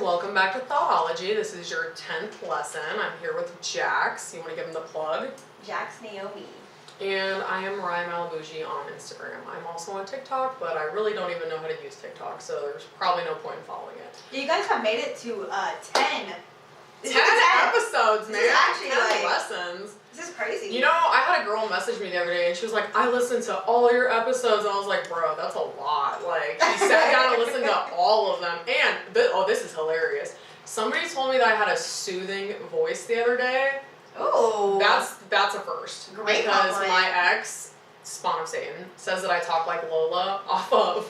welcome back to Thotology. This is your 10th lesson. I'm here with Jax. You want to give him the plug? Jax Naomi. And I am Ryan Malabuji on Instagram. I'm also on TikTok, but I really don't even know how to use TikTok, so there's probably no point in following it. You guys have made it to 10. 10 episodes, man. This is actually 10 lessons. This is crazy. You know, I had a girl message me the other day, and she was like, I listened to all your episodes, and I was like, bro, that's a lot. Like, she sat down and listened to all of them, and, this is hilarious. Somebody told me that I had a soothing voice the other day. Ooh. That's a first. Great because compliment. my ex, Spawn of Satan, says that I talk like Lola off of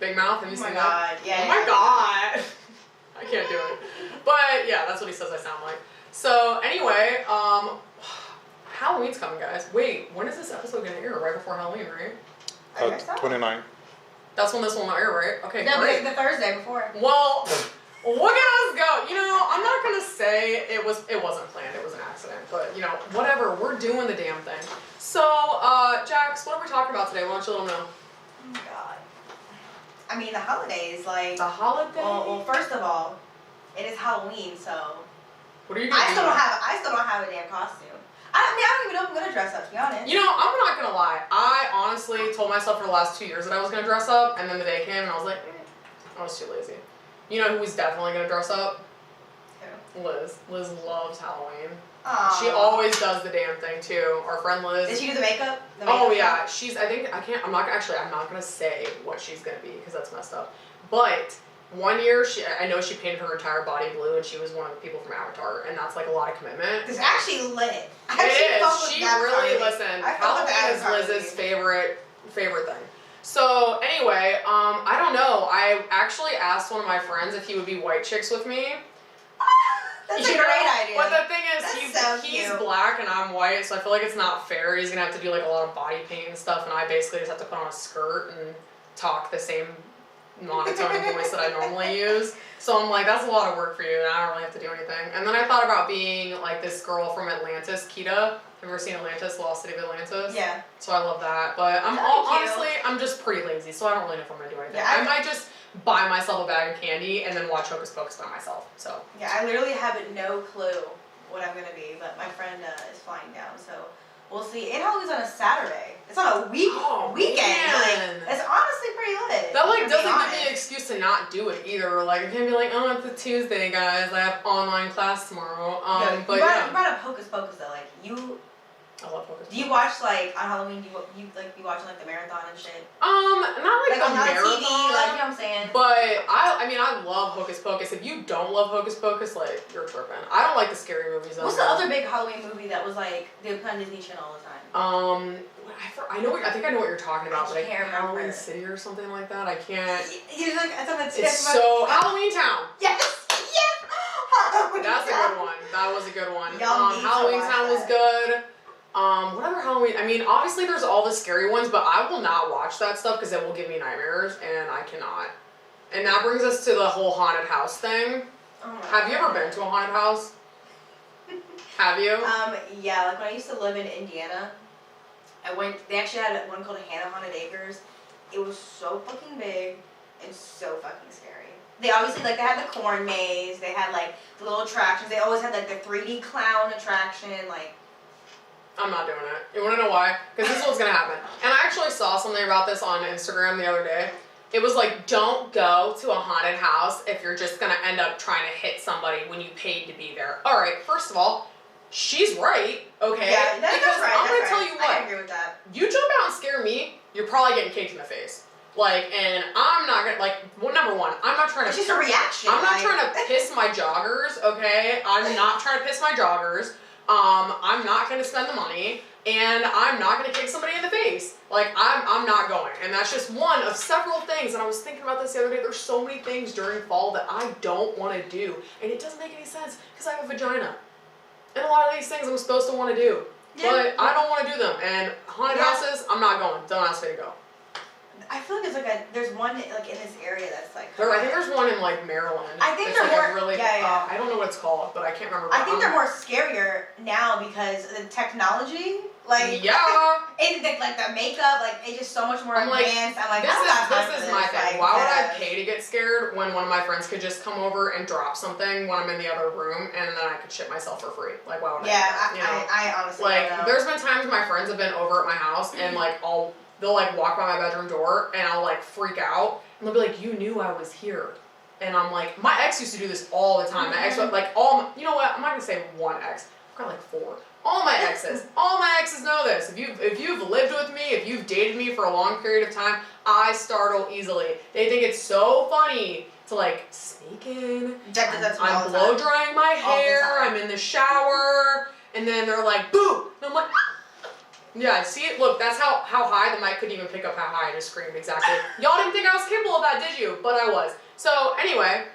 Big Mouth. Have you seen that? Yeah. Oh my god. I can't do it. But yeah, that's what he says I sound like. So anyway, Halloween's coming, guys. Wait, when is this episode gonna air? Right before Halloween, right? 29. That's when this one will air, right? Okay, no, great. the Thursday before. Well, look at us go. You know, I'm not gonna say it wasn't planned, it was an accident. But you know, whatever, we're doing the damn thing. So, Jax, what are we talking about today? Why don't you let them know? Oh my god. I mean, the holidays, like... The holiday? Well, first of all, it is Halloween, so... What are you gonna do? I still don't have a damn costume. I don't even know if I'm gonna dress up, to be honest. You know, I'm not gonna lie. I honestly told myself for the last 2 years that I was gonna dress up, and then the day came and I was like, I was too lazy. You know who was definitely gonna dress up? Who? Liz. Liz loves Halloween. Aww. She always does the damn thing too. Our friend Liz. Did she do the makeup? Oh yeah, I'm not gonna say what she's gonna be because that's messed up. But one year, I know she painted her entire body blue, and she was one of the people from Avatar, and that's like a lot of commitment. It's actually lit. It is. She really listened. Halloween is Liz's favorite thing. So anyway, I don't know. I actually asked one of my friends if he would be white chicks with me. That's a great idea. But the thing is, he's cute. black and I'm white, so I feel like it's not fair. He's gonna have to do like a lot of body paint and stuff, and I basically just have to put on a skirt and talk the same monotone voice that I normally use. So I'm like, that's a lot of work for you, and I don't really have to do anything. And then I thought about being like this girl from Atlantis, Kita. Have you ever seen Atlantis, Lost City of Atlantis? Yeah. So I love that. But honestly, I'm just pretty lazy, so I don't really know if I'm gonna do anything. Yeah, I might just buy myself a bag of candy and then watch Hocus Pocus by myself. So. Yeah, I literally have no clue what I'm gonna be, but my friend is flying down, so we'll see. And Halloween's on a Saturday. It's on a weekend. Man. Like, it's honestly pretty lit. That like doesn't give me an excuse to not do it either. Like I can't be like, oh, it's a Tuesday, guys. I have online class tomorrow. But you brought up Hocus Pocus though. Like I love Hocus Pocus. Do you watch like on Halloween? Do you like be watching like the marathon and shit? Not like on marathon. TV, like you know what I'm saying. But I love Hocus Pocus. If you don't love Hocus Pocus, like you're tripping. I don't like the scary movies. What's the other big Halloween movie that was like they would put on Disney Channel all the time? I think I know what you're talking about, but can't remember. Halloween City or something like that. I can't. He's like it's on the tip. It's so Halloween Town. Yes. That's a good one. That was a good one. Y'all need to Halloween watch Town was that. good. Whatever Halloween. I mean, obviously there's all the scary ones, but I will not watch that stuff because it will give me nightmares, and I cannot. And that brings us to the whole haunted house thing. Have you ever been to a haunted house? Have you? Yeah, like when I used to live in Indiana, they actually had one called Hannah Haunted Acres. It was so fucking big and so fucking scary. They obviously, like, they had the corn maze, they had, like, the little attractions, they always had, like, the 3D clown attraction, like... I'm not doing it. You wanna know why? Because this is what's gonna happen. And I actually saw something about this on Instagram the other day. It was like, don't go to a haunted house if you're just gonna end up trying to hit somebody when you paid to be there. Alright, first of all, she's right, okay? Yeah, that's right. I'm gonna tell you what. I agree with that. You jump out and scare me, you're probably getting kicked in the face. Like, and I'm not gonna, like, well, number one, I'm not trying to... It's just a reaction. I'm not trying to piss my joggers, okay? I'm not trying to piss my joggers. I'm not gonna spend the money, and I'm not gonna kick somebody in the face. Like, I'm not going. And that's just one of several things, and I was thinking about this the other day, there's so many things during fall that I don't wanna do. And it doesn't make any sense, because I have a vagina. And a lot of these things I'm supposed to wanna do. Yeah. But I don't wanna do them. And haunted houses, I'm not going. Don't ask me to go. I feel like there's one like in this area that's like. I think there's one in like Maryland. I think it's they're like more. really, yeah. I don't know what it's called, but I can't remember. I think they're more scarier now because of the technology. Like yeah. And like the makeup, like it's just so much more I'm like, advanced. I'm like, this is my thing. Like, Why would I pay to get scared when one of my friends could just come over and drop something when I'm in the other room and then I could shit myself for free? Like, why would I honestly like don't know. there's been times my friends have been over at my house and like they'll like walk by my bedroom door and I'll like freak out and they'll be like, you knew I was here. And I'm like, my ex used to do this all the time. My ex, like you know what? I'm not gonna say one ex. I've got like 4. All my exes know this. If you've lived with me, if you've dated me for a long period of time, I startle easily. They think it's so funny to like sneak in. I'm blow drying my hair. I'm in the shower, and then they're like, "Boo!" And I'm like, yeah. See it? Look, that's how high the mic couldn't even pick up how high I just screamed. Exactly. Y'all didn't think I was capable of that, did you? But I was. So anyway.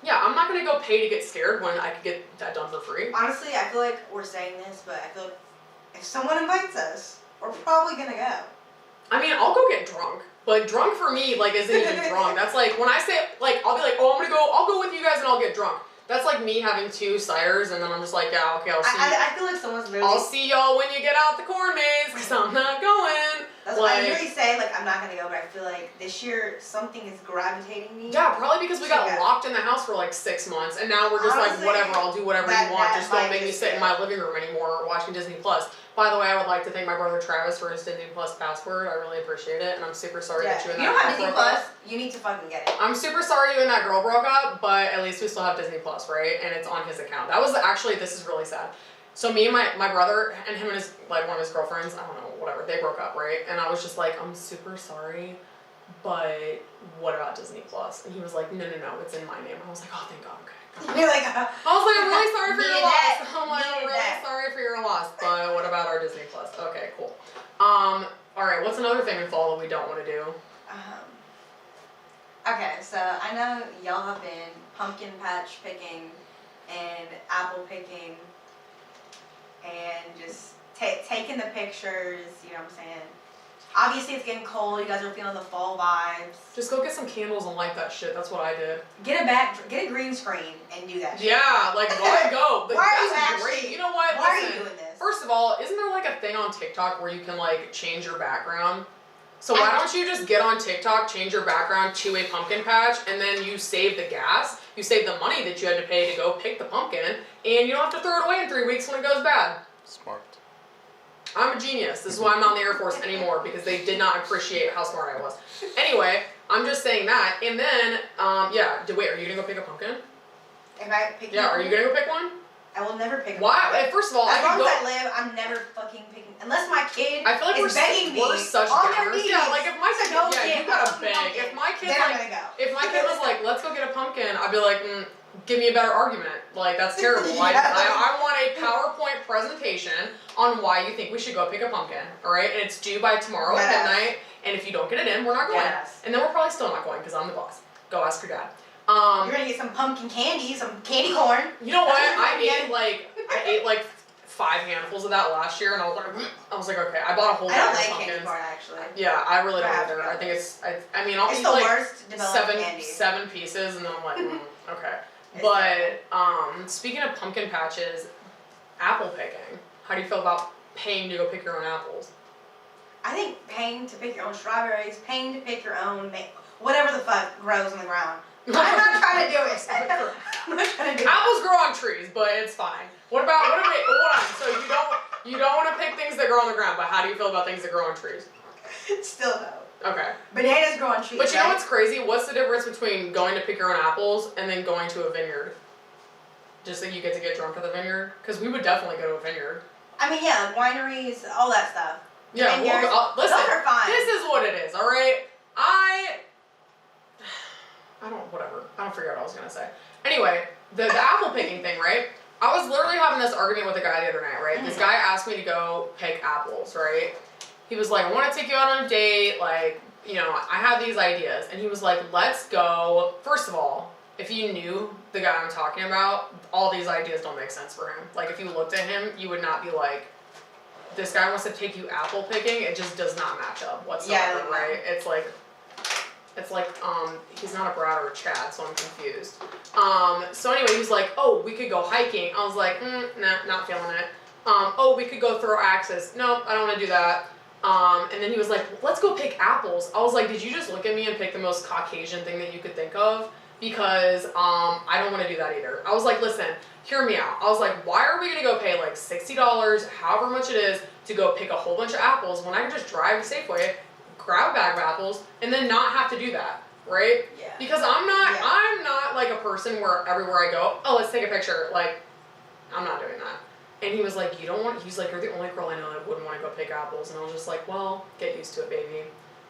Yeah, I'm not gonna go pay to get scared when I could get that done for free. Honestly, I feel like we're saying this, but I feel like if someone invites us, we're probably gonna go. I mean, I'll go get drunk, but drunk for me, like, isn't even drunk. That's like, when I say, like, I'll be like, oh, I'll go with you guys and I'll get drunk. That's like me having 2 ciders and then I'm just like, yeah, okay, I'll see you. I feel like someone's literally... I'll see y'all when you get out the corn maze, because I'm not going. That's what I really say, like, I'm not going to go, but I feel like this year something is gravitating me. Yeah, probably because we got locked in the house for like 6 months, and now we're just like, whatever, I'll do whatever you want, just don't make me sit in my living room anymore watching Disney+. By the way, I would like to thank my brother Travis for his Disney Plus password. I really appreciate it, and I'm super sorry that you and that girl broke up. If you don't have Disney Plus, you need to fucking get it. I'm super sorry you and that girl broke up, but at least we still have Disney Plus, right? And it's on his account. That was actually, this is really sad. So me and my brother and him and his, like, one of his girlfriends, I don't know, whatever, they broke up, right? And I was just like, I'm super sorry, but what about Disney Plus? And he was like, no, it's in my name. I was like, oh, thank God, okay. You're like, I was like, I'm really sorry for your loss. I'm like, I'm really sorry for your loss, but what about our Disney Plus? Okay, cool. All right, what's another thing in fall that we don't want to do? Okay, so I know y'all have been pumpkin patch picking and apple picking and just taking the pictures, you know what I'm saying? Obviously it's getting cold, you guys are feeling the fall vibes. Just go get some candles and light that shit, that's what I did. Get a green screen and do that shit. Yeah, like why go? Like, why are you that's actually, great. You know what? Why are you doing this? First of all, isn't there like a thing on TikTok where you can like change your background? So why don't you just get on TikTok, change your background to a pumpkin patch, and then you save the gas, you save the money that you had to pay to go pick the pumpkin, and you don't have to throw it away in 3 weeks when it goes bad. Smart. I'm a genius. This is why I'm not in the Air Force anymore, because they did not appreciate how smart I was. Anyway, I'm just saying that, and then, wait, are you gonna go pick a pumpkin? If I pick are you gonna go pick one? I will never pick a Why? pumpkin. First of all, as long as I live, I'm never fucking picking, unless my kid I feel like is begging me we're such on their downers. knees. Yeah, like if my kid, you gotta beg. Pumpkin, If my kid, then I'm gonna go. If my kid was like, let's go get a pumpkin, I'd be like, give me a better argument. Like, that's terrible. I want a PowerPoint presentation on why you think we should go pick a pumpkin, alright? And it's due by tomorrow at midnight, and if you don't get it in, we're not going. Yes. And then we're probably still not going, because I'm the boss. Go ask your dad. You're gonna get some pumpkin candy, some candy corn. You know what? I ate like 5 handfuls of that last year, and I was like, okay, I bought a whole bag of pumpkins. I don't like candy corn, actually. Yeah, I really don't either. I think I'll eat like 7 pieces, and then I'm like, okay. But speaking of pumpkin patches, apple picking. How do you feel about paying to go pick your own apples? I think paying to pick your own strawberries, paying to pick your own whatever the fuck grows on the ground. I'm not trying to do it. I'm not trying to do it. Apples grow on trees, but it's fine. Hold on. So you don't want to pick things that grow on the ground, but how do you feel about things that grow on trees? Still no. Okay. Bananas grow on trees. But you know what's crazy? What's the difference between going to pick your own apples and then going to a vineyard? Just that you get to get drunk at the vineyard? Because we would definitely go to a vineyard. I mean, yeah, wineries, all that stuff. Yeah, listen, those are fine. This is what it is, alright? I don't figure out what I was gonna say. Anyway, the apple picking thing, right? I was literally having this argument with a guy the other night, right? This guy asked me to go pick apples, right? He was like, I want to take you out on a date, like, you know, I have these ideas. And he was like, let's go. First of all, if you knew the guy I'm talking about, all these ideas don't make sense for him. Like, if you looked at him, you would not be like, this guy wants to take you apple picking, it just does not match up whatsoever, Yeah, right? It's like he's not a Brad or a Chad, so I'm confused. So anyway, he was like, oh, we could go hiking. I was like, nah, not feeling it. Oh, we could go throw axes. Nope, I don't want to do that. And then he was like, let's go pick apples. I was like, did you just look at me and pick the most Caucasian thing that you could think of? Because I don't want to do that either. I was like, listen, hear me out. I was like, why are we going to go pay like $60, however much it is, to go pick a whole bunch of apples when I can just drive to Safeway, grab a bag of apples, and then not have to do that, right? Yeah. Because I'm not like a person where everywhere I go, oh, let's take a picture. Like, I'm not doing that. And he was like, he's like, you're the only girl I know that wouldn't want to go pick apples. And I was just like, well, get used to it, baby.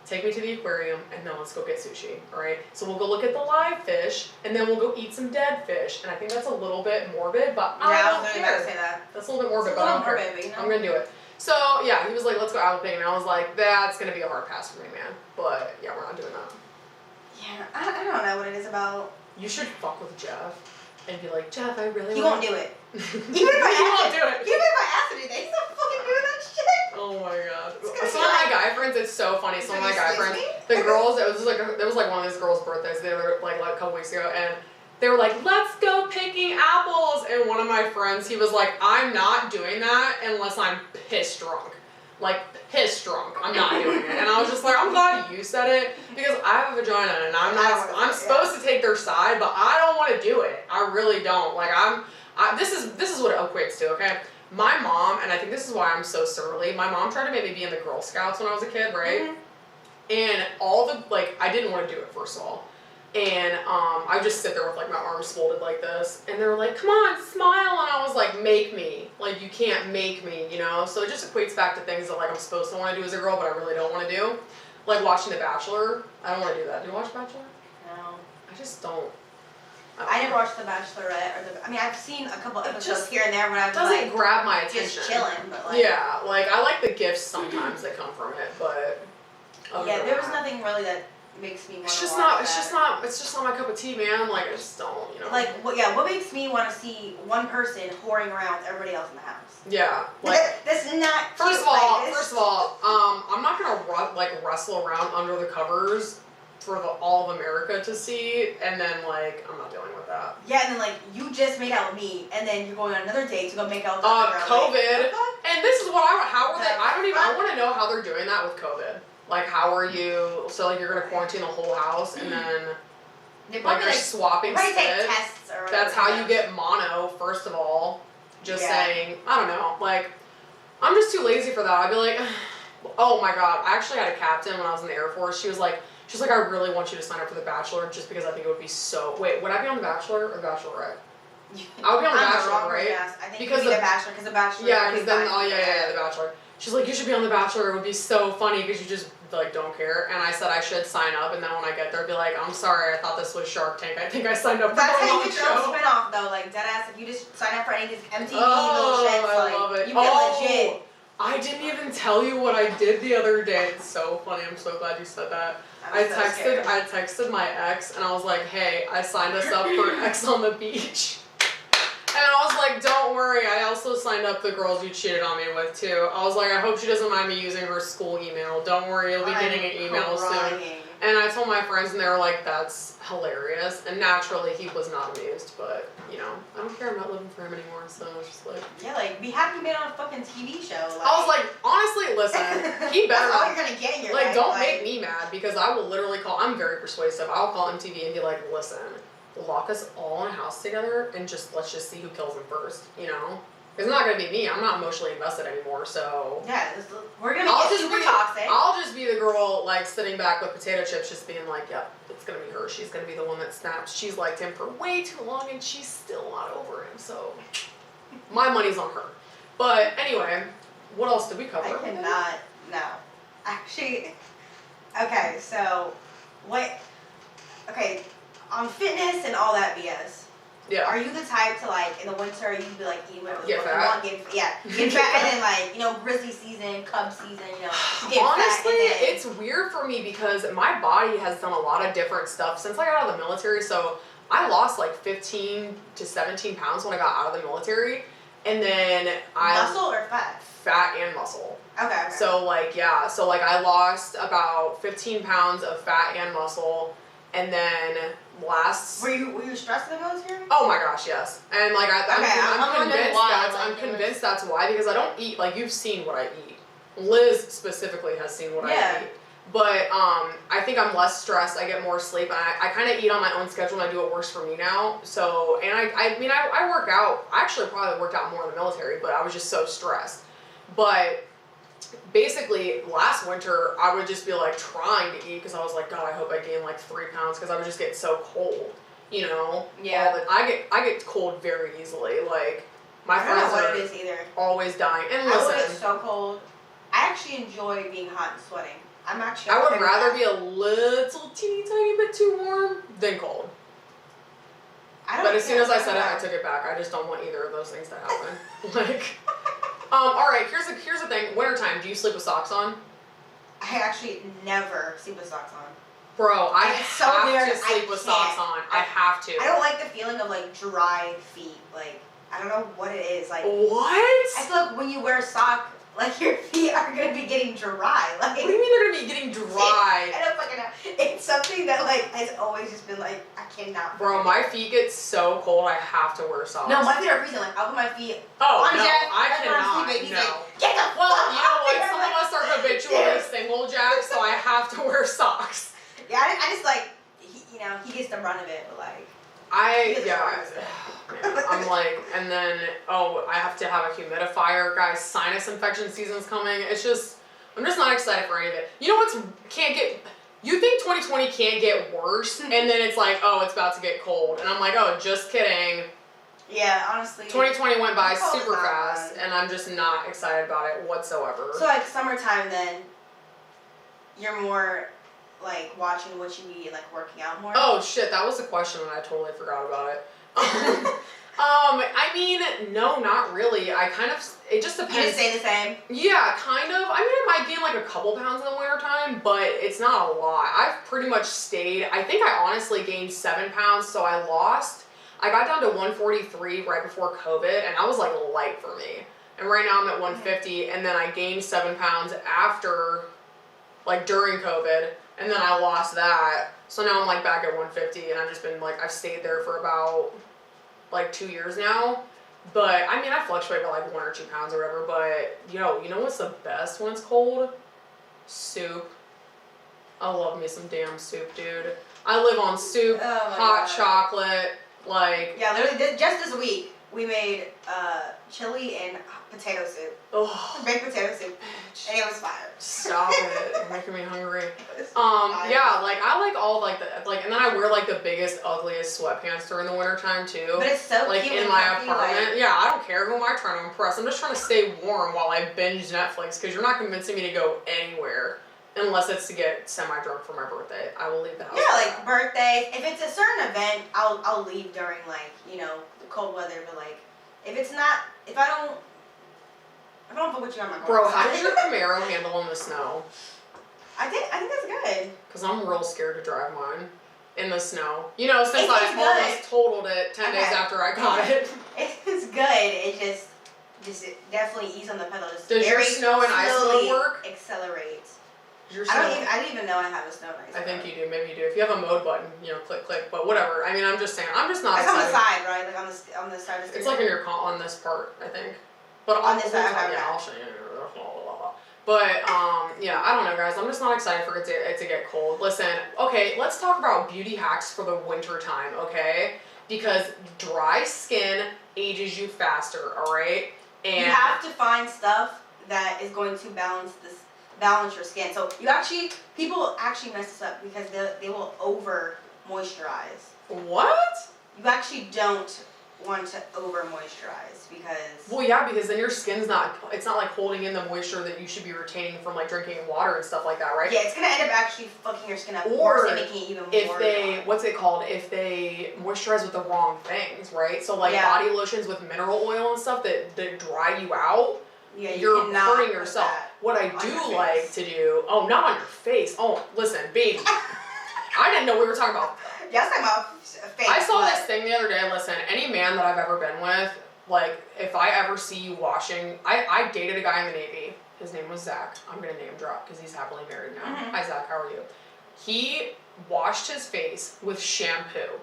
Take me to the aquarium, and then let's go get sushi, alright? So we'll go look at the live fish, and then we'll go eat some dead fish. And I think that's a little bit morbid, but I don't care. About to say that. That's a little bit morbid, but I don't care. Morbid, I'm gonna do it. So, yeah, he was like, let's go apple picking. And I was like, that's gonna be a hard pass for me, man. But, yeah, we're not doing that. Yeah, I don't know what it is about. You should fuck with Jeff and be like, Jeff, I really He want won't do it. He won't do it. Even if I asked him to do that, he's not fucking doing that shit. Oh my god. It's Some of my guy friends, it's so funny. Some of my guy friends, the girls, it was like one of these girls' birthdays. They were like a couple weeks ago, and they were like, let's go picking apples. And one of my friends, he was like, I'm not doing that unless I'm pissed drunk. Like, pissed drunk. I'm not doing it. And I was just like, I'm glad you said it, because I have a vagina and I'm supposed to take their side, but I don't want to do it. I really don't. Like, this is what it equates to, okay? My mom, and I think this is why I'm so surly, my mom tried to make me be in the Girl Scouts when I was a kid, right? Mm-hmm. And I didn't want to do it, first of all. And I just sit there with like my arms folded like this, and they were like, come on, smile, and I was like, make me. Like, you can't make me, you know? So it just equates back to things that like I'm supposed to want to do as a girl, but I really don't want to do. Like watching The Bachelor. I don't want to do that. Do you watch Bachelor? No. I just don't. I never watched The Bachelorette, I've seen a couple episodes here and there when I was doesn't grab my attention. Just chilling, but like. Yeah, like I like the gifts sometimes that come from it, but. Yeah, there was nothing really that makes me want to it's just not my cup of tea, man. Like I just don't, you know. Like what makes me want to see one person whoring around with everybody else in the house? Yeah, like that's not. First of all, I'm not gonna wrestle around under the covers for all of America to see, and then like I'm not dealing with that. Yeah, and then like you just made out with me, and then you're going on another date to go make out with COVID, and this is what how are they? I want to know how they're doing that with COVID. Like, how are you? So, like, you're gonna quarantine the whole house, and then like you're swapping spit. Take tests or that's how you get mono. First of all, just saying. I don't know. Like, I'm just too lazy for that. I'd be like, oh my god. I actually had a captain when I was in the Air Force. She was like, I really want you to sign up for The Bachelor, just because I think it would be so. Wait, would I be on The Bachelor or The Bachelorette? I would be on The Bachelor, right? Yes, I think because The Bachelor, because The Bachelor. Yeah, because then The Bachelor. She's like, you should be on The Bachelor. It would be so funny because you just like don't care. And I said I should sign up, and then when I get there, be like, I'm sorry, I thought this was Shark Tank. I think I signed up for That's the how wrong you get your own spinoff, though. Like deadass, if you just sign up for any of these MTV little shits, I love it. You get legit. I didn't even tell you what I did the other day. It's so funny. I'm so glad you said that. I texted my ex, and I was like, hey, I signed us up for X on the Beach. And I was like, don't worry, I also signed up the girls you cheated on me with, too. I was like, I hope she doesn't mind me using her school email. Don't worry, you'll be getting an email soon. And I told my friends, and they were like, that's hilarious. And naturally, he was not amused, but, you know, I don't care. I'm not living for him anymore, so I was just like... Yeah, like, be happy you made on a fucking TV show. Like... I was like, honestly, listen, he better That's all you're gonna get in your life. Like, don't make me mad, because I will literally call... I'm very persuasive. I'll call MTV and be like, listen... lock us all in a house together and let's just see who kills him first, you know? It's not gonna be me. I'm not emotionally invested anymore, so... Yeah, we're gonna get super toxic. I'll just be the girl, like, sitting back with potato chips just being like, yep, it's gonna be her. She's gonna be the one that snaps. She's liked him for way too long and she's still not over him, so... my money's on her. But, anyway, what else did we cover? I cannot... No. Actually... Okay, so... What... Okay... On fitness and all that BS. Yeah. Are you the type to like in the winter you'd be like eating whatever get fat? you want, get fat, and then like you know grizzly season, cub season, you know. Get honestly, fat it's weird for me because my body has done a lot of different stuff since I got out of the military. So I lost like 15 to 17 pounds when I got out of the military, And then Muscle or fat? Fat and muscle. Okay. So like, yeah, so like I lost about 15 pounds of fat and muscle, and then Were you stressed in the military? Oh my gosh, yes. And like I'm convinced that's why, because I don't eat, like, you've seen what I eat. Liz specifically has seen what I eat. But I think I'm less stressed, I get more sleep, and I kind of eat on my own schedule, and I do what works for me now. So, and I work out. I actually probably worked out more in the military, but I was just so stressed. But basically, last winter, I would just be like trying to eat, because I was like, God, I hope I gain like 3 pounds, because I would just get so cold, you know? Yeah. I get cold very easily. Like, my friends are always dying. And listen, I would get so cold. I actually enjoy being hot and sweating. I would rather be a little teeny tiny bit too warm than cold. But as soon as I said it, I took it back. I just don't want either of those things to happen. Like, all right, here's the thing. Wintertime, do you sleep with socks on? I actually never sleep with socks on. Bro, I have to sleep with socks on. I have to. I don't like the feeling of like dry feet. Like, I don't know what it is. Like, what? I feel like when you wear a sock, like your feet are gonna be getting dry. Like, what do you mean they're gonna be getting dry? I don't fucking know. It's something that like has always just been like, I cannot. Bro, my feet get so cold I have to wear socks. No, my feet are freezing. Like, I'll put my feet on Jeff. I cannot. Sleeping. No. Like, get the well, fuck you know off what? here. Some of us are habitually single, Jack, so I have to wear socks. Yeah, I just like, he gets the brunt of it, but like. I'm like, and then, I have to have a humidifier, guys. Sinus infection season's coming. It's just, I'm just not excited for any of it. You know you think 2020 can't get worse, and then it's like, it's about to get cold. And I'm like, just kidding. Yeah, honestly. 2020 went by super fast, and I'm just not excited about it whatsoever. So like summertime then, you're more like watching what you eat, like working out more? Oh shit, that was a question and I totally forgot about it. I mean, no, not really. It just depends. You just stay the same? Yeah, kind of. I mean, it might gain like a couple pounds in the wintertime, but it's not a lot. I've pretty much stayed, I think I honestly gained 7 pounds, so I got down to 143 right before COVID, and that was like light for me. And right now I'm at 150, and then I gained 7 pounds after, like during COVID, and then I lost that. So now I'm like back at 150, and I've just been like, I've stayed there for about like 2 years now. But I mean, I fluctuate by like 1 or 2 pounds or whatever. But you know what's the best when it's cold? Soup. I love me some damn soup, dude. I live on soup, hot chocolate, like. Yeah, literally, just this week we made chili and potato soup. Oh, baked potato soup, and it was fire. Stop it! You're making me hungry. Yeah, like I like all like and then I wear like the biggest, ugliest sweatpants during the wintertime too. But it's so like cute in my apartment. Yeah, I don't care who am I trying to impress. I'm just trying to stay warm while I binge Netflix, because you're not convincing me to go anywhere unless it's to get semi-drunk for my birthday. I will leave the house. Yeah, like birthdays. If it's a certain event, I'll leave during like the cold weather. But like if I don't fuck with you on my car. Bro, how does your Camaro handle in the snow? I think that's good. Because I'm real scared to drive mine in the snow. Since I almost totaled it 10 days after I got it. It's good. It just definitely ease on the pedal. Does your snow and ice mode work? Accelerates. I didn't even know I have a snow and ice mode. I think you do. Maybe you do. If you have a mode button, click. But whatever. I mean, I'm just saying. I'm just not excited. It's on the side, right? Like on the side of the screen. It's like on this part, I think. But on this side, yeah, I'll show you. But, yeah, I don't know, guys. I'm just not excited for it to get cold. Listen, okay, let's talk about beauty hacks for the winter time, okay? Because dry skin ages you faster, all right? And you have to find stuff that is going to balance your skin. So people actually mess this up because they will over moisturize. What? You actually don't want to over moisturize because. Well, yeah, because then your skin's it's not like holding in the moisture that you should be retaining from like drinking water and stuff like that, right? Yeah, it's gonna end up actually fucking your skin up or and making it even more. If they moisturize with the wrong things, right? So like body lotions with mineral oil and stuff that dry you out. Yeah, you're hurting yourself. What I do like to do, not on your face. Oh, listen, baby. I didn't know we were talking about. Yeah, I was talking about face. I saw this thing the other day. Listen, any man that I've ever been with, Like, if I ever see you washing, I dated a guy in the Navy. His name was Zach. I'm gonna name drop because he's happily married now. Mm-hmm. Hi Zach, how are you? He washed his face with shampoo.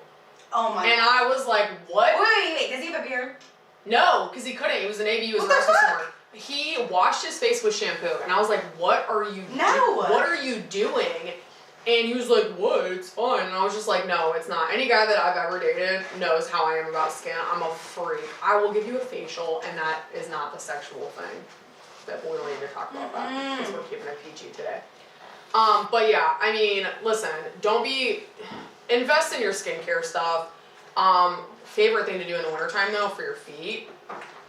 Oh my And God. I was like, what? Wait, does he have a beard? No, because he couldn't. He was in the Navy, he was a rescue swimmer. He washed his face with shampoo. And I was like, what are you what are you doing? And he was like, what? It's fun. And I was just like, no, it's not. Any guy that I've ever dated knows how I am about skin. I'm a freak. I will give you a facial, and that is not the sexual thing. But we don't need to talk about that because we're keeping it PG today. But yeah, I mean, listen, invest in your skincare stuff. Favorite thing to do in the wintertime though for your feet,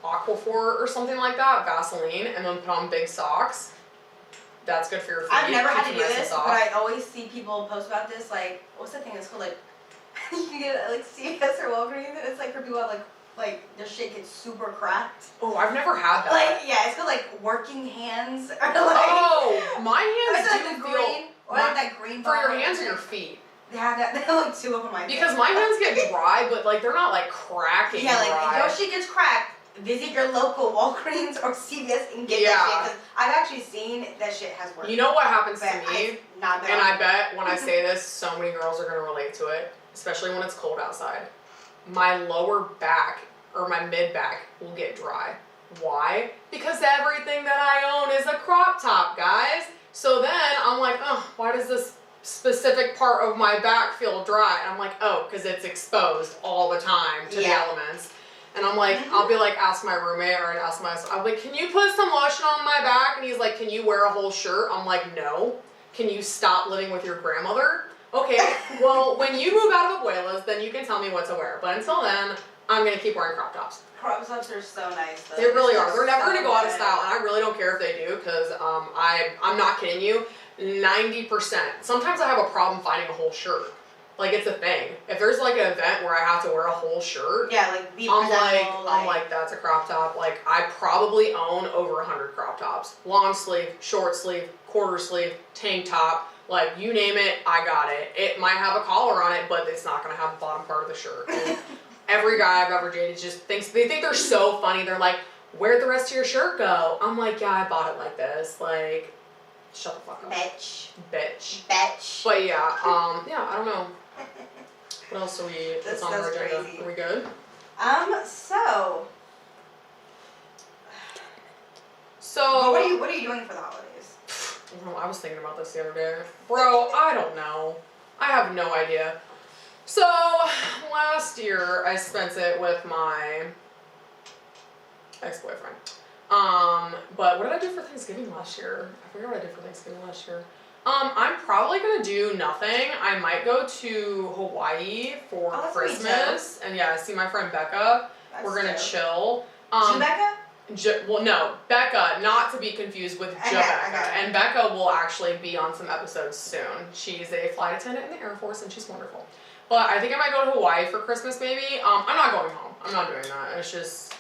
Aquaphor or something like that, Vaseline, and then put on big socks. That's good for your feet. I've never had to do Keeps them nice and this, soft. but I always see people post about this. Like, what's the thing? It's called like you can get it at like CVS or Walgreens, and it's like for people who have like their shit gets super cracked. Oh, I've never had that. Like yeah, it's called like working hands or like. Oh, my hands like do the feel green or like that green. for your bottle. hands or your feet. They have that. They have like two of them. Because my hands get dry, but like they're not like cracking. Yeah, like dry. if your shit gets cracked, visit your local Walgreens or CVS and get that shit. Because I've actually seen that shit has worked. You know what happens to But me? Not bad. And I bet when I say this, so many girls are gonna relate to it, especially when it's cold outside. My lower back or my mid back will get dry. Why? Because everything that I own is a crop top, guys. So then I'm like, oh, why does this specific part of my back feel dry? And I'm like, oh, because it's exposed all the time to the elements. And I'm like, I'll be like, ask my roommate or ask I'm like, can you put some lotion on my back? And he's like, can you wear a whole shirt? I'm like, no. Can you stop living with your grandmother? Okay, well, when you move out of Abuela's, then you can tell me what to wear. But until then, I'm going to keep wearing crop tops. Crop tops are so nice though. They really are. They're never going to go out of style, and I really don't care if they do, because I'm not kidding you, 90%. Sometimes I have a problem finding a whole shirt. Like, it's a thing. If there's like an event where I have to wear a whole shirt, yeah, like be I'm like, that's a crop top. Like, I probably own over 100 crop tops. Long sleeve, short sleeve, quarter sleeve, tank top, like you name it, I got it. It might have a collar on it, but it's not gonna have the bottom part of the shirt. And every guy I've ever dated just thinks, they think they're so funny. They're like, where'd the rest of your shirt go? I'm like, yeah, I bought it like this. Like, shut the fuck up. Bitch. But yeah, I don't know. What else are we, what's on our agenda? Crazy. Are we good? So what are you doing for the holidays? Well, I was thinking about this the other day. Bro, I don't know. I have no idea. So, last year I spent it with my ex-boyfriend. But what did I do for Thanksgiving last year? I forget what I did for Thanksgiving last year. I'm probably gonna do nothing. I might go to Hawaii for Christmas. And yeah, see my friend Becca. We're gonna chill. Becca? Well, no, Becca, not to be confused with Becca. And Becca will actually be on some episodes soon. She's a flight attendant in the Air Force and she's wonderful. But I think I might go to Hawaii for Christmas maybe. I'm not going home. I'm not doing that. It's just,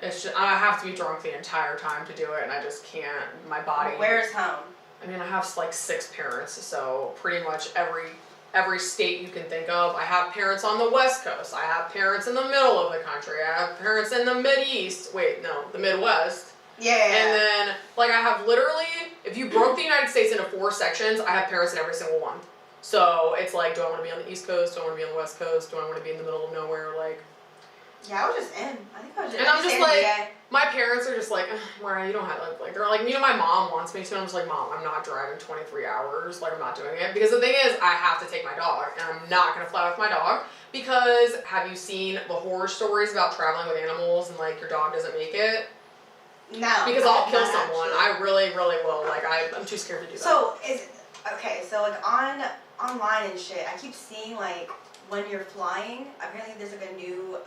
I have to be drunk the entire time to do it and I just can't, my body. Where's home? I mean, I have like 6 parents, so pretty much every state you can think of. I have parents on the West Coast. I have parents in the middle of the country. I have parents in the Mid-East. Wait, no, the Midwest. Yeah. And then, like, I have literally, if you broke the United States into 4 sections, I have parents in every single one. So it's like, do I want to be on the East Coast? Do I want to be on the West Coast? Do I want to be in the middle of nowhere? Like. Yeah, I was just in. I think I was just. And I'm just like, my parents are just like, Mariah, you don't have like they're like, you know, my mom wants me to, and I'm just like, Mom, I'm not driving 23 hours, like I'm not doing it, because the thing is, I have to take my dog, and I'm not gonna fly with my dog, because have you seen the horror stories about traveling with animals and like your dog doesn't make it? No. Because I'll kill someone. I really, really will. Like I'm too scared to do that. So so like online and shit, I keep seeing like when you're flying, apparently there's like a new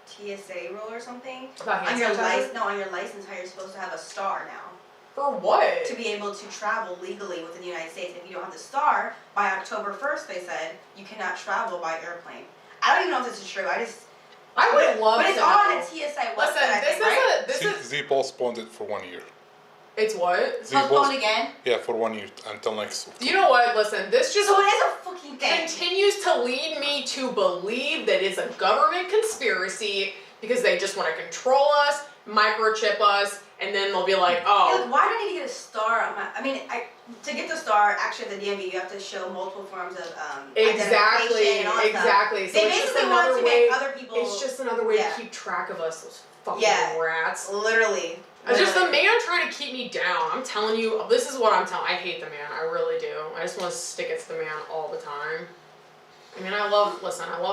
TSA rule or something. On your license, how you're supposed to have a star now. For what? To be able to travel legally within the United States. If you don't have the star, by October 1st, they said, you cannot travel by airplane. I don't even know if this is true. I would love to know. But it's on a TSA website, Listen, Z postponed it for 1 year. It's what? Postponed again? Yeah, for 1 year until next. You know what? Listen, this just so it is a fucking thing. Continues to lead me to believe that it's a government conspiracy because they just want to control us, microchip us, and then they'll be like, oh. Yeah, like, why do I need to get a star on my, to get the star, actually at the DMV, you have to show multiple forms of identification and all that stuff. So They it's just basically want another to way, make other people. it's just another way Yeah. to keep track of us, those fucking rats. Literally. It's just the man trying to keep me down. I'm telling you, this is what I'm telling. I hate the man. I really do. I just want to stick it to the man all the time. I mean, I love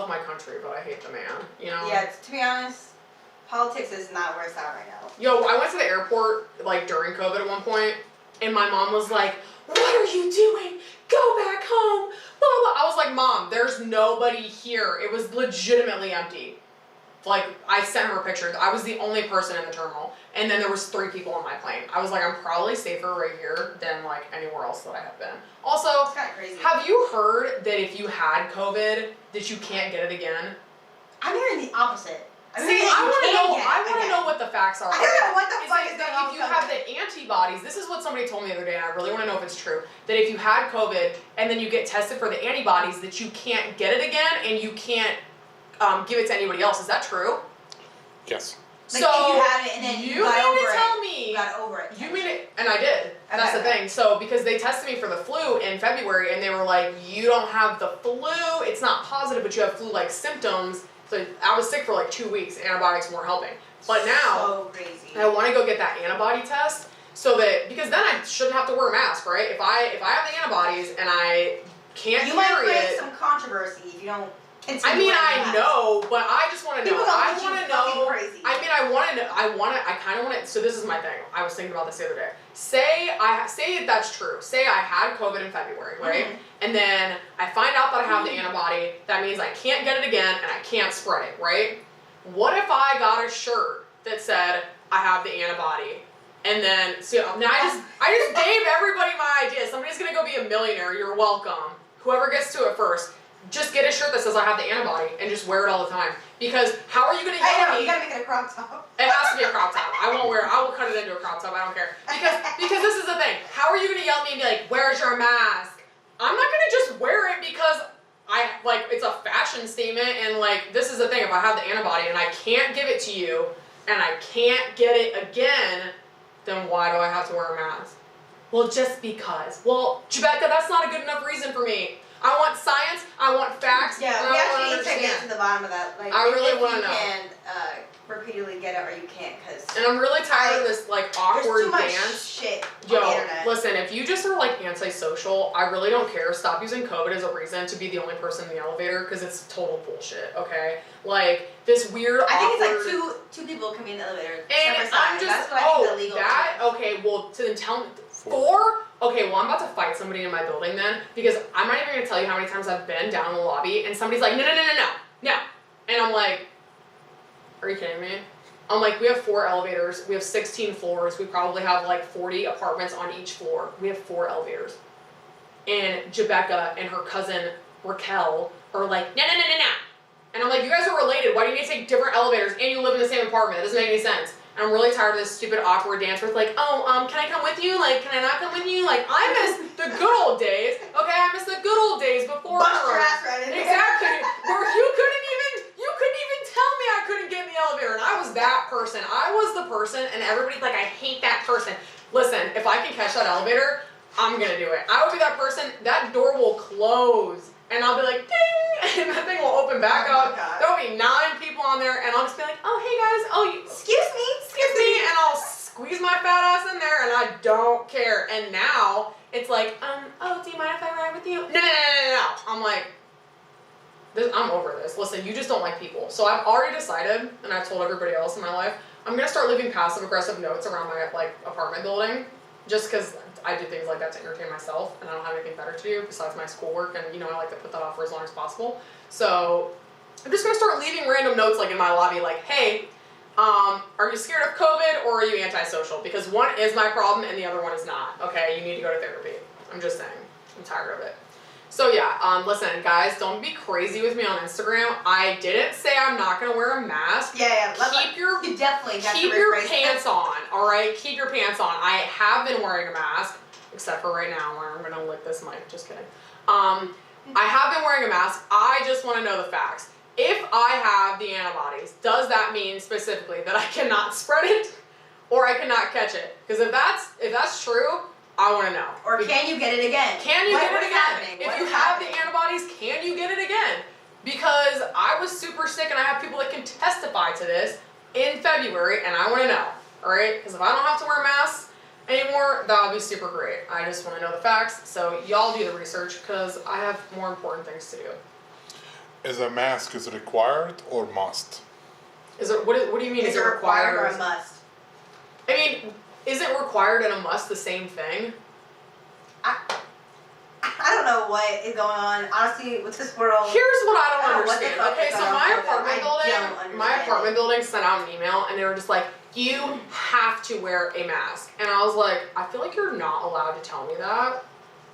my country, but I hate the man, you know? Yeah, to be honest, politics is not where it's at right now. Yo, I went to the airport, like, during COVID at one point, and my mom was like, what are you doing? Go back home. Blah, blah. I was like, Mom, there's nobody here. It was legitimately empty. Like, I sent her a picture. I was the only person in the terminal, and then there was 3 people on my plane. I was like, I'm probably safer right here than, like, anywhere else that I have been. Also, It's kind of crazy. have you heard that if you had COVID, that you can't get it again? I'm hearing the opposite. I want to know what the facts are. I don't know what the Is fuck it is that going on if you with have COVID? the antibodies, this is what somebody told me the other day, and I really want to know if it's true, that if you had COVID and then you get tested for the antibodies, that you can't get it again and you can't give it to anybody else. Is that true? Yes. Like, so if you had it and then you got over mean to tell it. me You got over it. you mean it, and I did. That's the Okay. thing. So because they tested me for the flu in February, and they were like, you don't have the flu. It's not positive, but you have flu-like symptoms. So I was sick for like 2 weeks. Antibiotics weren't helping. But now So crazy. I want to go get that antibody test so that, because then I shouldn't have to wear a mask, right? If I have the antibodies and I can't You might carry create it. some controversy if you don't. I mean, I know, but I just want to know. People don't I think want you to know. fucking crazy. I mean, I kind of want to. So this is my thing. I was thinking about this the other day. Say that's true. Say I had COVID in February, right? Mhm. And then I find out that I have the antibody. That means I can't get it again, and I can't spread it, right? What if I got a shirt that said I have the antibody? And then, so now I just gave everybody my idea. Somebody's gonna go be a millionaire. You're welcome. Whoever gets to it first. Just get a shirt that says I have the antibody and just wear it all the time. Because how are you gonna yell I at know, me? you gotta make it a crop top. It has to be a crop top. I will cut it into a crop top, I don't care. Because this is the thing. How are you gonna yell at me and be like, where's your mask? I'm not gonna just wear it because it's a fashion statement, and like, this is the thing, if I have the antibody and I can't give it to you and I can't get it again, then why do I have to wear a mask? Well, just because. Well, Rebecca, that's not a good enough reason for me. I want science, I want facts, Yeah, and we I actually want need to to get understand. to the bottom of that. Like, I really wanna if know. you can repeatedly get it or you can't, because And I'm really tired of this like there's awkward too much dance. shit Yo, on the internet. listen, if you just are like antisocial, I really don't care. Stop using COVID as a reason to be the only person in the elevator, because it's total bullshit, okay? Like, this weird, I think awkward... it's like two people can be in the elevator. And separate I'm sides. just, That's what I think the legal term. okay, well, to then tell me, 4? Okay, well, I'm about to fight somebody in my building then, because I'm not even gonna tell you how many times I've been down in the lobby, and somebody's like, no. And I'm like, are you kidding me? I'm like, we have 4 elevators, we have 16 floors, we probably have like 40 apartments on each floor. We have 4 elevators. And Rebecca and her cousin Raquel are like, no. And I'm like, you guys are related, why do you need to take different elevators and you live in the same apartment? It doesn't make any sense. And I'm really tired of this stupid awkward dance where it's like, can I come with you? Like, can I not come with you? Like, I miss the good old days. Okay, I miss the good old days before. Bust your ass right in there. Exactly. Where you couldn't even tell me I couldn't get in the elevator. And I was that person. I was the person, and everybody's like, I hate that person. Listen, if I can catch that elevator, I'm gonna do it. I would be that person, that door will close. And I'll be like, ding, and that thing will open back up. God. There'll be 9 people on there, and I'll just be like, oh, hey guys, Excuse me. and I'll squeeze my fat ass in there, and I don't care. And now, it's like, do you mind if I ride with you? No. I'm like, I'm over this. Listen, you just don't like people. So I've already decided, and I've told everybody else in my life, I'm gonna start leaving passive-aggressive notes around my, apartment building, just because I do things like that to entertain myself, and I don't have anything better to do besides my schoolwork, and I like to put that off for as long as possible. So I'm just gonna start leaving random notes in my lobby, like, hey, are you scared of COVID or are you antisocial? Because one is my problem and the other one is not. Okay, you need to go to therapy. I'm just saying. I'm tired of it. So yeah, listen, guys, don't be crazy with me on Instagram. I didn't say I'm not gonna wear a mask. Yeah. You definitely have keep to your rephrase pants it. on, all right? Keep your pants on. I have been wearing a mask, except for right now where I'm gonna lick this mic. Just kidding. I have been wearing a mask. I just want to know the facts. if I have the antibodies, does that mean specifically that I cannot spread it or I cannot catch it? Because if that's true, I want to know. Or can you get it again? Can you get it again? Happening? If you have the antibodies, can you get it again? Because I was super sick and I have people that can testify to this in February and I want to know. Alright? Because if I don't have to wear masks anymore, that would be super great. I just want to know the facts. So y'all do the research because I have more important things to do. Is a mask is required or must? Is it what do you mean? Is it required or a must? I mean, isn't required and a must the same thing? I don't know what is going on, honestly, with this world. Here's what I don't what the understand. fuck Okay, is so going on my with apartment it? I building, don't understand my apartment it. building sent out an email and they were just like, you have to wear a mask. And I was like, I feel like you're not allowed to tell me that.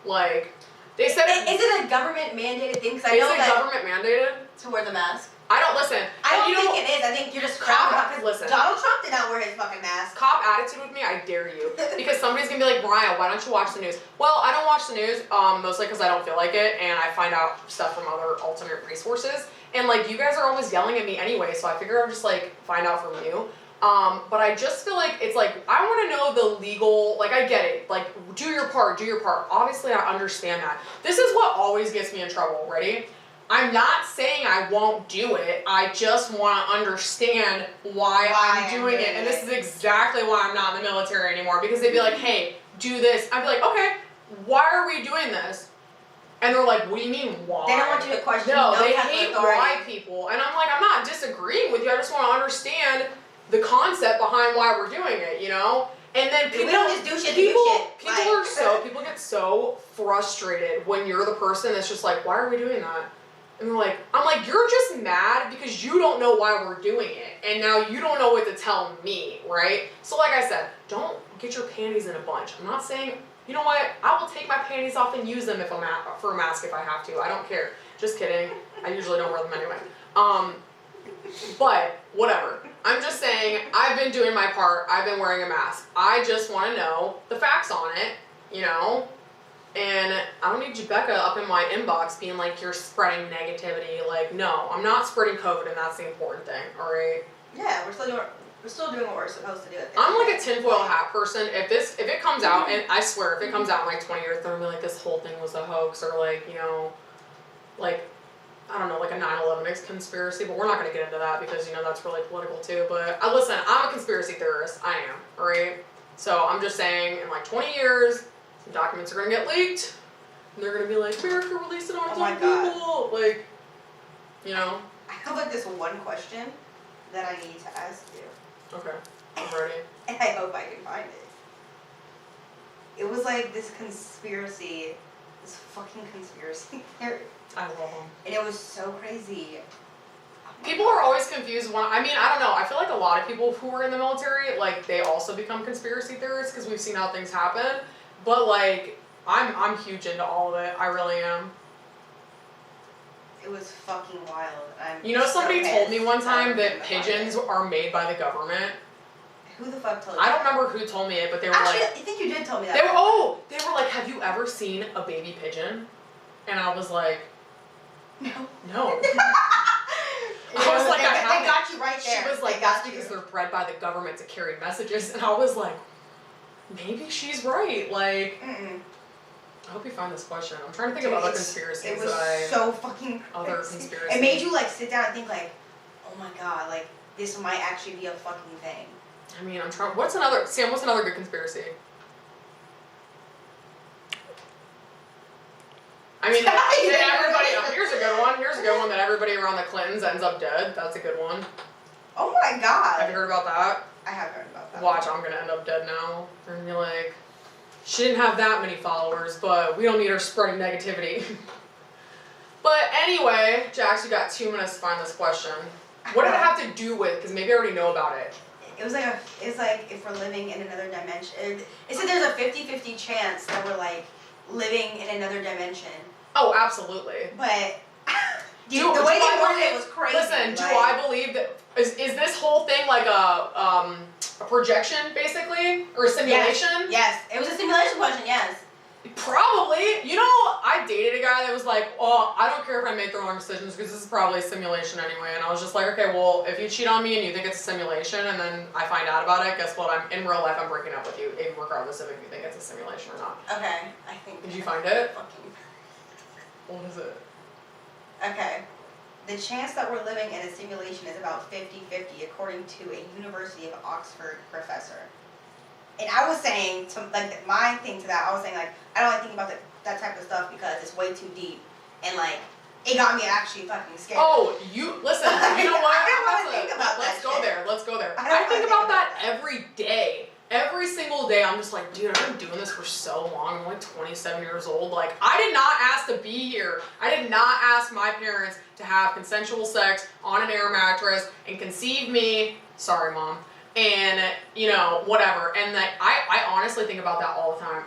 Like, they said Is it a government mandated thing? Because I is know it that government mandated? to wear the mask. I don't listen. I don't you think know, it is. I think you're just Cop- crowding. listen. Donald Trump did not wear his fucking mask. Cop attitude with me, I dare you. Because somebody's gonna be like, Mariah, why don't you watch the news? Well, I don't watch the news, mostly because I don't feel like it, and I find out stuff from other alternate resources. And like, you guys are always yelling at me anyway, so I figure I'll just like find out from you. But I just feel like it's like, I want to know the legal, like I get it, like do your part, do your part. Obviously I understand that. This is what always gets me in trouble, ready? I'm not saying I won't do it, I just want to understand why I'm doing it. And this is exactly why I'm not in the military anymore, because they'd be like, hey, do this. I'd be like, okay, why are we doing this? And they're like, what do you mean, why? They don't want you to question. No, they type of hate authority. why people. And I'm like, I'm not disagreeing with you, I just want to understand the concept behind why we're doing it, you know? And then people, We don't just do shit to people, do shit. people get so frustrated when you're the person that's just like, why are we doing that? And they're like, I'm like, you're just mad because you don't know why we're doing it. And now you don't know what to tell me, right? So like I said, don't get your panties in a bunch. I'm not saying, you know what, I will take my panties off and use them if I'm for a mask if I have to. I don't care. Just kidding. I usually don't wear them anyway. But whatever. I'm just saying, I've been doing my part. I've been wearing a mask. I just want to know the facts on it, you know? And I don't need Rebecca up in my inbox being like, you're spreading negativity. Like, no, I'm not spreading COVID, and that's the important thing, alright? Yeah, we're still doing what we're supposed to do. I'm like a tinfoil hat person. If it comes out, and I swear, if it comes out in like 20 years, they're gonna be like, this whole thing was a hoax, or like, you know, like, I don't know, like a 9/11 conspiracy, but we're not gonna get into that because, you know, that's really political too. But listen, I'm a conspiracy theorist. I am, alright? So I'm just saying, in like 20 years, some documents are gonna get leaked, and they're gonna be like, America released it on its own people. Like, you know? I have like this one question that I need to ask you. Okay, I'm ready. And I hope I can find it. It was like this fucking conspiracy theory. I love them. And it was so crazy. People are always confused when, I mean, I don't know, I feel like a lot of people who are in the military, like, they also become conspiracy theorists because we've seen how things happen, but like, I'm huge into all of it, I really am. It was fucking wild. You know, somebody told me one time that pigeons pigeons are made by the government. Who the fuck told you? I don't remember who told me it, but they were Actually, like, I think you did tell me that. they were like, have you ever seen a baby pigeon? And I was like, No. no. I was like, they, I they haven't. got you right there. She was like, They that's got because you. they're bred by the government to carry messages. And I was like, maybe she's right. Like, I hope you find this question. I'm trying to think of other conspiracies It was that I... so fucking Other crazy. conspiracies. It made you like sit down and think like, oh my god, like this might actually be a fucking thing. I mean, I'm trying... What's another good conspiracy? I mean, that everybody... Here's a good one that everybody around the Clintons ends up dead. That's a good one. Oh my god. Have you heard about that? I have heard about that. Watch, I'm gonna end up dead now. They're gonna be like, she didn't have that many followers, but we don't need her spreading negativity. But anyway, Jax, you got 2 minutes to find this question. What did it have to do with? Because maybe I already know about it. It's like if we're living in another dimension. It said there's a 50-50 chance that we're like living in another dimension. Oh, absolutely. But the Do way they I worded it believe- was crazy. Listen, do like, I believe that is this whole thing like a projection basically or a simulation? Yes, it was a simulation question. Yes. Probably. You know, I dated a guy that was like, oh, I don't care if I make the wrong decisions because this is probably a simulation anyway. And I was just like, okay, well, if you cheat on me and you think it's a simulation and then I find out about it, guess what? In real life, I'm breaking up with you, regardless of if you think it's a simulation or not. Okay, I think. Did you find it? Fucking. What is it? Okay. The chance that we're living in a simulation is about 50-50, according to a University of Oxford professor. And I was saying, like, my thing to that, I was saying, like, I don't like thinking about that type of stuff because it's way too deep. And, like, it got me actually fucking scared. Oh, listen, you know what? I don't want to think about Let's that go shit. there, let's go there. I I think about that every day. Every single day, I'm just like, dude, I've been doing this for so long. I'm like 27 years old. Like, I did not ask to be here. I did not ask my parents to have consensual sex on an air mattress and conceive me. Sorry, Mom. And, you know, whatever. And that I honestly think about that all the time.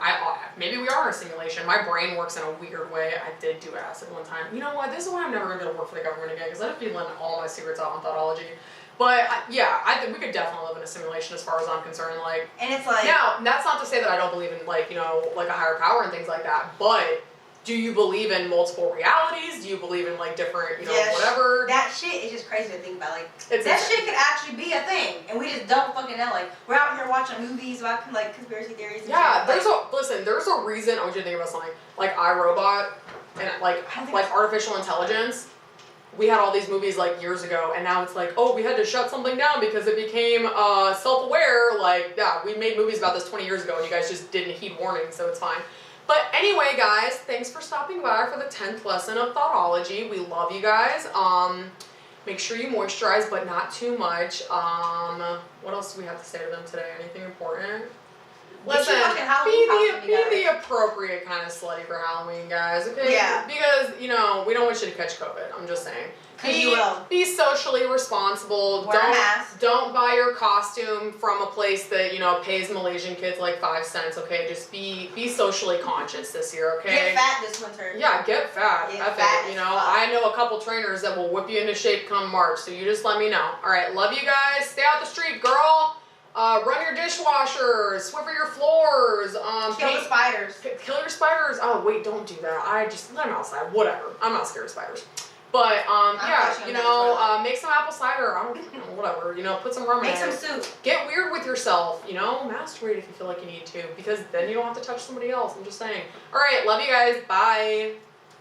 Maybe we are in a simulation. My brain works in a weird way. I did do acid one time. You know what? This is why I'm never going to be able to work for the government again, because I have been letting all my secrets out on Thotology. But yeah, I think we could definitely live in a simulation as far as I'm concerned. Like, and it's like, now that's not to say that I don't believe in, like, you know, like a higher power and things like that. But do you believe in multiple realities? Do you believe in like different, you know, whatever? That shit is just crazy to think about. Like, It's that insane. shit could actually be a thing, and we just don't fucking know. Like, we're out here watching movies about like conspiracy theories. And Yeah, shit. there's a reason. I want you to think about something like iRobot and like artificial intelligence. We had all these movies like years ago, and now it's like, oh, we had to shut something down because it became self-aware. Like, yeah, we made movies about this 20 years ago, and you guys just didn't heed warnings, so it's fine. But anyway, guys, thanks for stopping by for the 10th lesson of Thotology. We love you guys. Make sure you moisturize, but not too much. What else do we have to say to them today? Anything important? Listen, be the appropriate kind of slutty for Halloween, guys, okay? Yeah. Because, you know, we don't want you to catch COVID. I'm just saying. You will. Be socially responsible. Wear a mask. Don't buy your costume from a place that, you know, pays Malaysian kids like 5 cents, okay? Just be socially conscious this year, okay? Get fat this winter. Yeah, get fat. Get F fat it, you as know. fuck. I know a couple trainers that will whip you into shape come March, so you just let me know. All right, love you guys. Stay out the street, girl. Run your dishwashers, Swiffer your floors, Kill the spiders. Kill your spiders. Oh wait, don't do that. I just let them outside. Whatever. I'm not scared of spiders. But yeah, you know, make some apple cider. I don't know, whatever. You know, put some rum in it. Make some soup. Get weird with yourself. You know, masturbate if you feel like you need to, because then you don't have to touch somebody else. I'm just saying. All right, love you guys. Bye.